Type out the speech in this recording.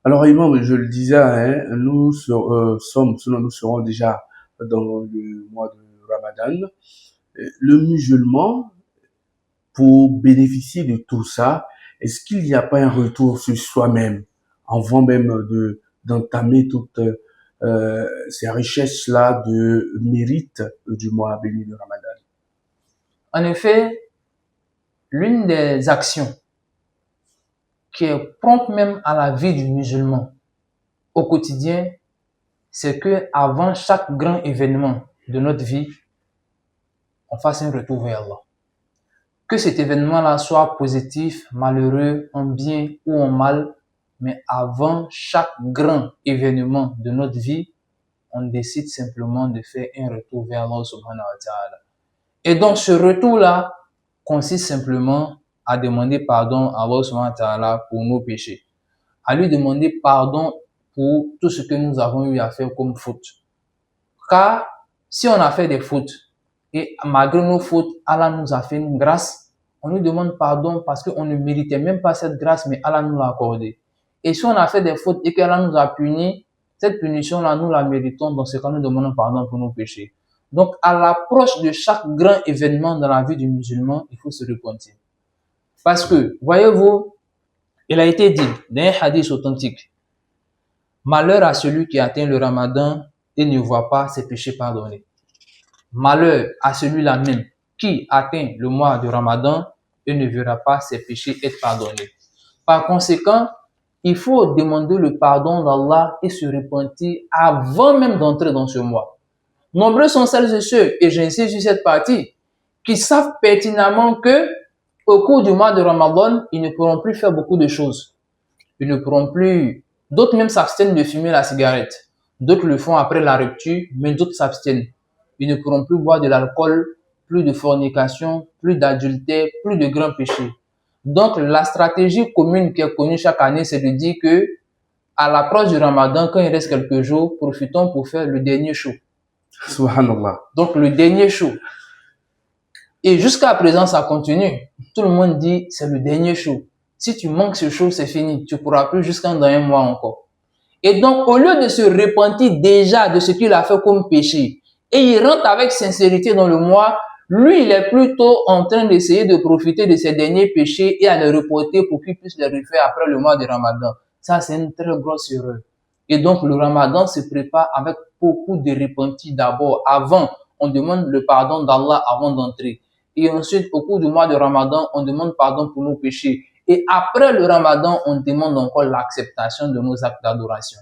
Alors, Imam, je le disais, hein, nous serons déjà dans le mois de Ramadan. Le musulman, pour bénéficier de tout ça, est-ce qu'il n'y a pas un retour sur soi-même avant même d'entamer toutes ces richesses-là de mérite du mois béni de Ramadan? En effet, l'une des actions qui est propre même à la vie du musulman au quotidien, c'est que avant chaque grand événement de notre vie, on fasse un retour vers Allah. Que cet événement-là soit positif, malheureux, en bien ou en mal, mais avant chaque grand événement de notre vie, on décide simplement de faire un retour vers Allah subhanahu wa ta'ala. Et donc ce retour-là consiste simplement à demander pardon à Allah subhanahu wa ta'ala pour nos péchés. À lui demander pardon pour tout ce que nous avons eu à faire comme faute. Car si on a fait des fautes et malgré nos fautes, Allah nous a fait une grâce, on lui demande pardon parce qu'on ne méritait même pas cette grâce, mais Allah nous l'a accordée. Et si on a fait des fautes et qu'Allah nous a punis, cette punition-là, nous la méritons, dans ce cas, nous demandons pardon pour nos péchés. Donc, à l'approche de chaque grand événement dans la vie du musulman, il faut se repentir. Parce que, voyez-vous, il a été dit dans un hadith authentique, malheur à celui qui atteint le Ramadan et ne voit pas ses péchés pardonnés. Malheur à celui-là même qui atteint le mois de Ramadan et ne verra pas ses péchés être pardonnés. Par conséquent, il faut demander le pardon d'Allah et se repentir avant même d'entrer dans ce mois. Nombreux sont celles et ceux, et j'insiste sur cette partie, qui savent pertinemment que au cours du mois de Ramadan, ils ne pourront plus faire beaucoup de choses. Ils ne pourront plus, d'autres même s'abstiennent de fumer la cigarette. D'autres le font après la rupture, mais d'autres s'abstiennent. Ils ne pourront plus boire de l'alcool, plus de fornication, plus d'adultère, plus de grands péchés. Donc, la stratégie commune qui est connue chaque année, c'est de dire que, à l'approche du Ramadan, quand il reste quelques jours, profitons pour faire le dernier show. Subhanallah. Donc, le dernier show. Et jusqu'à présent, ça continue. Tout le monde dit, c'est le dernier show. Si tu manques ce show, c'est fini. Tu pourras plus jusqu'à dans un mois encore. Et donc, au lieu de se repentir déjà de ce qu'il a fait comme péché, et il rentre avec sincérité dans le mois, lui, il est plutôt en train d'essayer de profiter de ses derniers péchés et à les reporter pour qu'il puisse les refaire après le mois de Ramadan. Ça, c'est une très grosse erreur. Et donc, le Ramadan se prépare avec beaucoup de repentis d'abord. Avant, on demande le pardon d'Allah avant d'entrer. Et ensuite, au cours du mois de Ramadan, on demande pardon pour nos péchés. Et après le Ramadan, on demande encore l'acceptation de nos actes d'adoration.